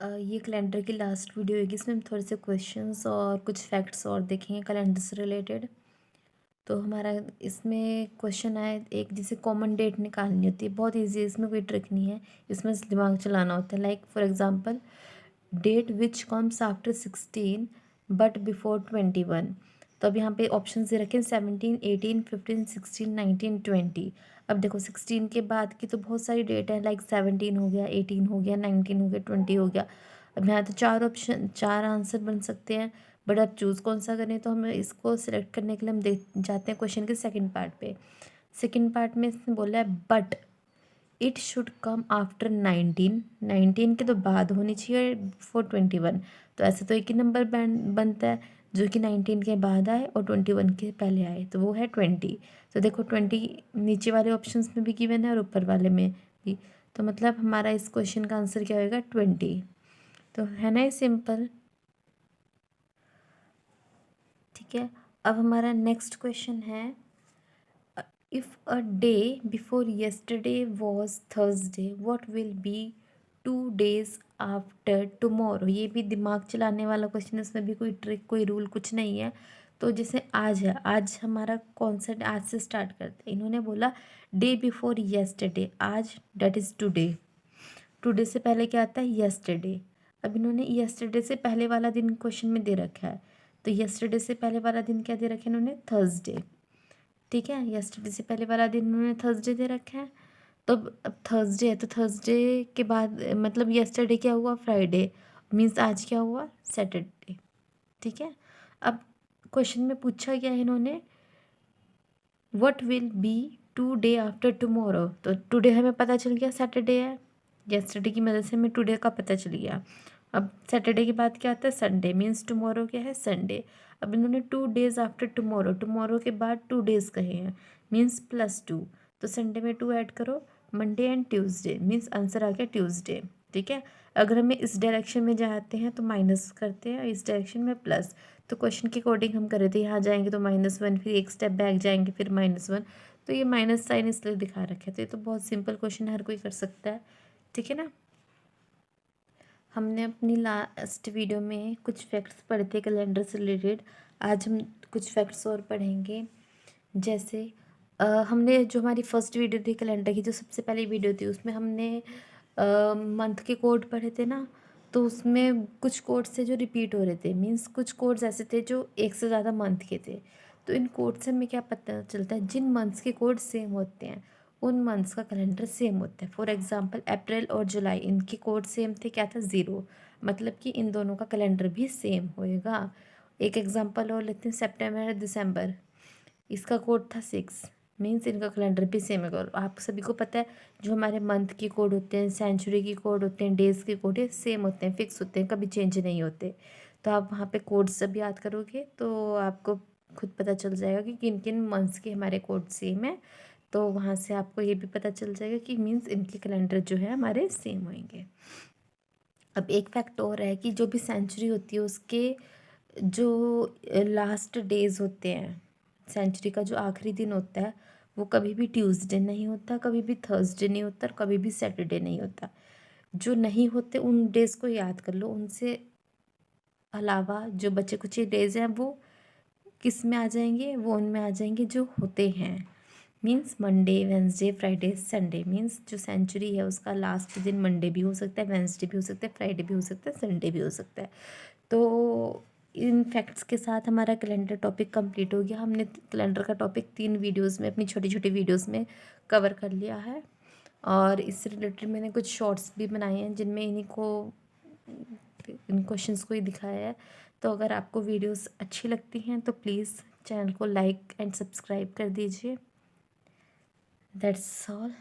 ये कैलेंडर की last video होगी। इसमें हम थोड़े से क्वेश्चंस और कुछ फैक्ट्स और देखेंगे कैलेंडर से रिलेटेड। तो हमारा इसमें क्वेश्चन आए एक, जैसे कॉमन डेट निकालनी होती है, बहुत इजी है, इसमें कोई ट्रिक नहीं है, इसमें दिमाग चलाना होता है। Like for example, date which comes after 16 but before 21। तो अब यहाँ पे ऑप्शन दे रखे हैं 17, 18, 15, 16, 19, 20। अब देखो 16 के बाद की तो बहुत सारी डेट है, लाइक 17 हो गया, 18 हो गया, 19 हो गया, 20 हो गया। अब यहाँ तो चार आंसर बन सकते हैं, बट अब चूज़ कौन सा करें, तो हमें इसको सिलेक्ट करने के लिए हम देख जाते हैं क्वेश्चन के सेकंड पार्ट पे। सेकंड पार्ट में इसने बोला है but it should come after 19 के तो बाद होनी चाहिए, बिफोर 21। तो ऐसे तो एक ही नंबर बनता है जो कि 19 के बाद आए और 21 के पहले आए, तो वो है 20। तो देखो 20 नीचे वाले ऑप्शंस में भी गिवन है और ऊपर वाले में भी। तो मतलब हमारा इस क्वेश्चन का आंसर क्या होगा, 20। तो है ना ये सिंपल। ठीक है, अब हमारा नेक्स्ट क्वेश्चन है, if a day before yesterday was Thursday, what will be 2 days after tomorrow. ये भी दिमाग चलाने वाला क्वेश्चन है, इसमें भी कोई ट्रिक कोई रूल कुछ नहीं है। तो जैसे आज है, आज हमारा कॉन्सेप्ट आज से स्टार्ट करते हैं। इन्होंने बोला डे बिफोर yesterday, आज डेट इज़ टुडे। टुडे से पहले क्या आता है, yesterday। अब इन्होंने yesterday से पहले वाला दिन क्वेश्चन में दे रखा है, तो yesterday से पहले वाला दिन क्या दे रखा है इन्होंने, थर्सडे। ठीक है, yesterday से पहले वाला दिन उन्होंने थर्सडे दे रखा है। तो अब थर्सडे है, तो थर्सडे के बाद मतलब yesterday क्या हुआ, फ्राइडे, मीन्स आज क्या हुआ, सैटरडे। ठीक है, अब क्वेश्चन में पूछा गया है इन्होंने what will be 2 day after tomorrow. तो टुडे हमें पता चल गया सैटरडे है, yesterday की मदद से हमें टुडे का पता चल गया। अब सैटरडे के बाद क्या आता है, संडे, मीन्स टुमारो क्या है, संडे। अब इन्होंने 2 days आफ्टर टुमारो, टुमारो के बाद 2 days कहे हैं, मीन्स +2। तो संडे में 2 ऐड करो, Monday and Tuesday, means answer आ गया ट्यूसडे। ठीक है, अगर हमें इस डायरेक्शन में जाते हैं तो माइनस करते हैं, इस डायरेक्शन में प्लस। तो क्वेश्चन के अकॉर्डिंग हम कर रहे थे, यहाँ जाएंगे तो -1, फिर एक स्टेप बैक जाएंगे फिर -1। तो ये माइनस साइन इसलिए दिखा रखे थे। तो बहुत सिंपल क्वेश्चन है, हर कोई कर सकता है। ठीक है ना। हमने अपनी लास्ट वीडियो में कुछ फैक्ट्स पढ़े थे कैलेंडर से रिलेटेड, आज हम कुछ फैक्ट्स और पढ़ेंगे। जैसे हमने जो हमारी फर्स्ट वीडियो थी कैलेंडर की, जो सबसे पहली वीडियो थी, उसमें हमने मंथ के कोड पढ़े थे ना। तो उसमें कुछ कोड्स थे जो रिपीट हो रहे थे, मीन्स कुछ कोड्स ऐसे थे जो एक से ज़्यादा मंथ के थे। तो इन कोड से हमें क्या पता चलता है, जिन मंथ्स के कोड सेम होते हैं उन मंथ्स का कैलेंडर सेम होता है। फॉर एग्जांपल अप्रैल और जुलाई, इनके कोड सेम थे, क्या था, 0, मतलब कि इन दोनों का कैलेंडर भी सेम होएगा। एक एग्जांपल और लेते हैं, सितंबर और दिसंबर, इसका कोड था 6, मीन्स इनका कैलेंडर भी सेम है। और आप सभी को पता है जो हमारे मंथ के कोड होते हैं, सेंचुरी के कोड होते हैं, डेज़ के कोड है, सेम होते हैं, फिक्स होते हैं, कभी चेंज नहीं होते। तो आप वहाँ पे कोड सब याद करोगे तो आपको खुद पता चल जाएगा कि किन किन मंथ्स के हमारे कोड सेम है। तो वहाँ से आपको ये भी पता चल जाएगा कि मीन्स इनके कैलेंडर जो है हमारे सेम होंगे। अब एक फैक्ट और है कि जो भी सेंचुरी होती है उसके जो लास्ट डेज होते हैं, सेंचुरी का जो आखिरी दिन होता है, वो कभी भी ट्यूसडे नहीं होता, कभी भी थर्सडे नहीं होता और कभी भी सैटरडे नहीं होता। जो नहीं होते उन डेज़ को याद कर लो, उनसे अलावा जो बचे कुछ डेज़ हैं वो किस में आ जाएंगे, वो उनमें आ जाएंगे जो होते हैं। Means Monday, Wednesday, Friday, Sunday, means जो सेंचुरी है उसका लास्ट दिन मंडे भी हो सकता है, वेंसडे भी हो सकता है, फ्राइडे भी हो सकता है, संडे भी हो सकता है। तो इन फैक्ट्स के साथ हमारा कैलेंडर टॉपिक कंप्लीट हो गया। हमने कैलेंडर का टॉपिक 3 वीडियोस में, अपनी छोटी छोटी वीडियोस में कवर कर लिया है। और इससे रिलेटेड मैंने कुछ शॉर्ट्स भी बनाए हैं जिनमें इन क्वेश्चंस को ही दिखाया है। तो अगर आपको वीडियोस अच्छी लगती हैं तो प्लीज़ चैनल को लाइक एंड सब्सक्राइब कर दीजिए। That's all.